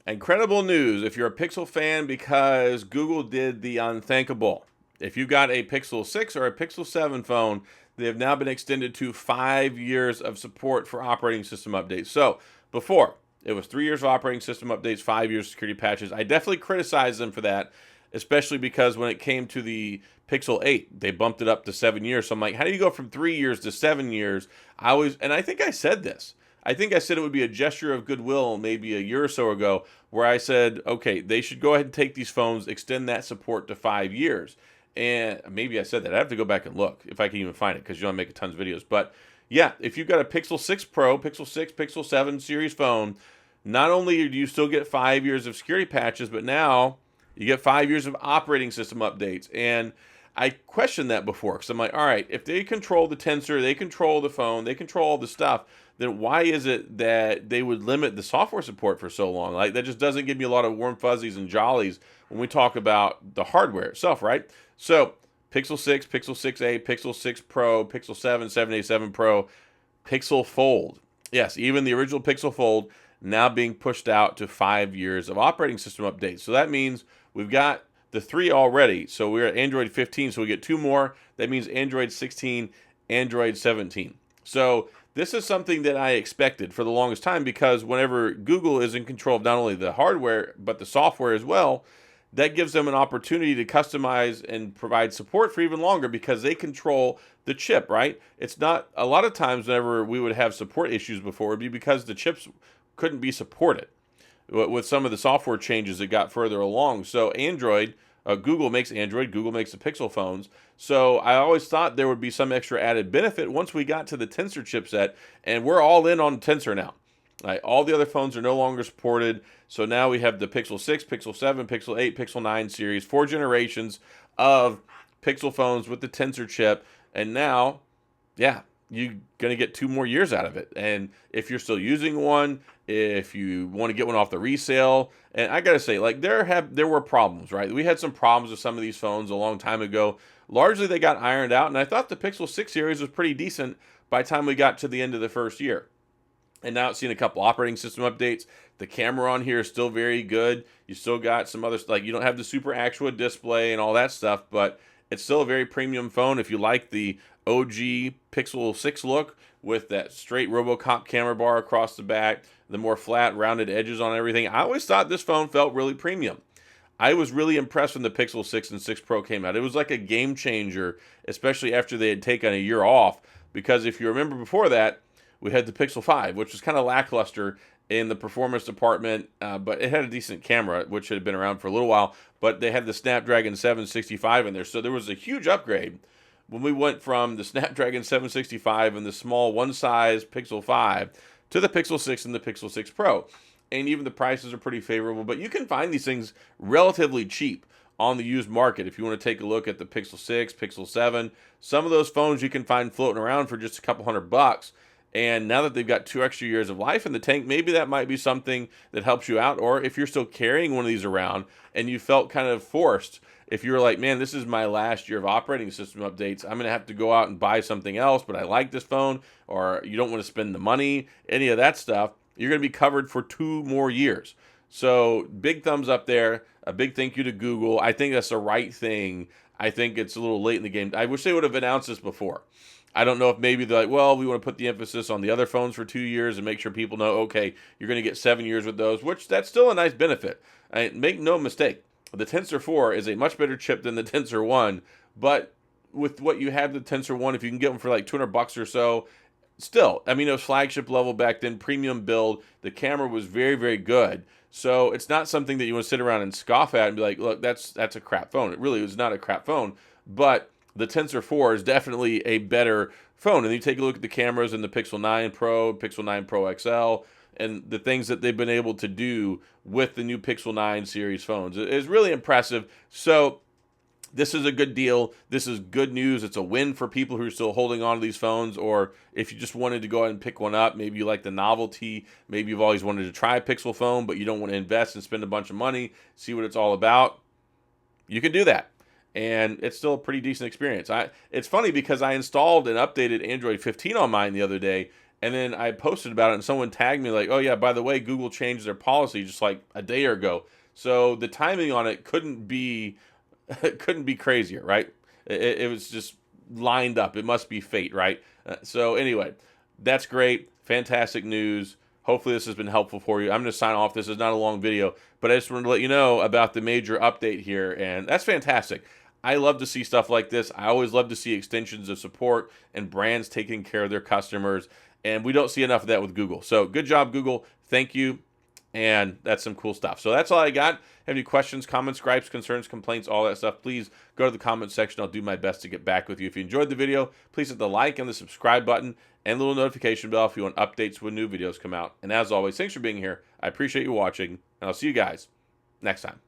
Incredible news if you're a Pixel fan because Google did the unthinkable. If you got a Pixel 6 or a Pixel 7 phone, they have now been extended to 5 years of support for operating system updates. So before, it was 3 years of operating system updates, 5 years of security patches. I definitely criticized them for that, especially because when it came to the Pixel 8, they bumped it up to 7 years. So I'm like, how do you go from 3 years to 7 years? And I think I said this. I think I said it would be a gesture of goodwill maybe a year or so ago, where I said, okay, they should go ahead and take these phones, extend that support to 5 years. And maybe I said that. I have to go back and look if I can even find it because I make a tons of videos. But yeah, if you've got a Pixel 6 Pro, Pixel 6, Pixel 7 series phone, not only do you still get 5 years of security patches, but now you get 5 years of operating system updates. And I questioned that before because I'm like, all right, if they control the tensor, they control the phone, they control all the stuff, then why is it that they would limit the software support for so long? Like, that just doesn't give me a lot of warm fuzzies and jollies when we talk about the hardware itself, right? So Pixel 6, Pixel 6a, Pixel 6 Pro, Pixel 7, 7a, 7 Pro, Pixel Fold. Yes, even the original Pixel Fold now being pushed out to 5 years of operating system updates. So that means we've got the 3 already. So we're at Android 15, so we get 2 more. That means Android 16, Android 17. So this is something that I expected for the longest time because whenever Google is in control of not only the hardware, but the software as well, that gives them an opportunity to customize and provide support for even longer because they control the chip, right? It's not a lot of times whenever we would have support issues before, it'd be because the chips couldn't be supported with some of the software changes that got further along. So Google makes Android, Google makes the Pixel phones. So I always thought there would be some extra added benefit once we got to the Tensor chipset, and we're all in on Tensor now. Right, all the other phones are no longer supported. So now we have the Pixel 6, Pixel 7, Pixel 8, Pixel 9 series, 4 generations of Pixel phones with the Tensor chip. And now, yeah, you're going to get 2 more years out of it. And if you're still using one, if you want to get one off the resale, and I got to say, like, there were problems, right? We had some problems with some of these phones a long time ago. Largely, they got ironed out. And I thought the Pixel 6 series was pretty decent by the time we got to the end of the first year. And now it's seen a couple operating system updates. The camera on here is still very good. You still got some other, like, you don't have the super actual display and all that stuff, but it's still a very premium phone. If you like the OG Pixel 6 look with that straight RoboCop camera bar across the back, the more flat, rounded edges on everything, I always thought this phone felt really premium. I was really impressed when the Pixel 6 and 6 Pro came out. It was like a game changer, especially after they had taken a year off, because if you remember before that, we had the Pixel 5, which was kind of lackluster in the performance department, but it had a decent camera, which had been around for a little while. But they had the Snapdragon 765 in there, so there was a huge upgrade when we went from the Snapdragon 765 and the small one-size Pixel 5 to the Pixel 6 and the Pixel 6 Pro. And even the prices are pretty favorable, but you can find these things relatively cheap on the used market. If you want to take a look at the Pixel 6, Pixel 7, some of those phones you can find floating around for just a couple $100. And now that they've got 2 extra years of life in the tank, maybe that might be something that helps you out. Or if you're still carrying one of these around and you felt kind of forced, if you're like, man, this is my last year of operating system updates, I'm going to have to go out and buy something else, but I like this phone, or you don't want to spend the money, any of that stuff, you're going to be covered for 2 more years. So big thumbs up there. A big thank you to Google. I think that's the right thing. I think it's a little late in the game. I wish they would have announced this before. I don't know if maybe they're like, well, we want to put the emphasis on the other phones for 2 years and make sure people know, okay, you're going to get 7 years with those, which that's still a nice benefit. Make no mistake, the Tensor 4 is a much better chip than the Tensor 1, but with what you have the Tensor 1, if you can get one for like $200 or so, still, I mean, it was flagship level back then, premium build. The camera was very, very good. So it's not something that you want to sit around and scoff at and be like, look, that's a crap phone. It really was not a crap phone, but the Tensor 4 is definitely a better phone. And you take a look at the cameras in the Pixel 9 Pro, Pixel 9 Pro XL, and the things that they've been able to do with the new Pixel 9 series phones is really impressive. So this is a good deal. This is good news. It's a win for people who are still holding on to these phones, or if you just wanted to go ahead and pick one up, maybe you like the novelty, maybe you've always wanted to try a Pixel phone, but you don't want to invest and spend a bunch of money, see what it's all about, you can do that. And it's still a pretty decent experience. It's funny because I installed and updated Android 15 on mine the other day, And then I posted about it, and someone tagged me like, "Oh yeah, by the way, Google changed their policy just like a day ago." So the timing on it couldn't be it couldn't be crazier, right? It was just lined up. It must be fate, right? So anyway, that's great, fantastic news. Hopefully this has been helpful for you. I'm going to sign off. This is not a long video, but I just wanted to let you know about the major update here, and that's fantastic. I love to see stuff like this. I always love to see extensions of support and brands taking care of their customers, and we don't see enough of that with Google. So good job, Google. Thank you. And that's some cool stuff. So that's all I got. Have any questions, comments, gripes, concerns, complaints, all that stuff, please go to the comment section. I'll do my best to get back with you. If you enjoyed the video, please hit the like and the subscribe button and the little notification bell if you want updates when new videos come out. And as always, thanks for being here. I appreciate you watching, and I'll see you guys next time.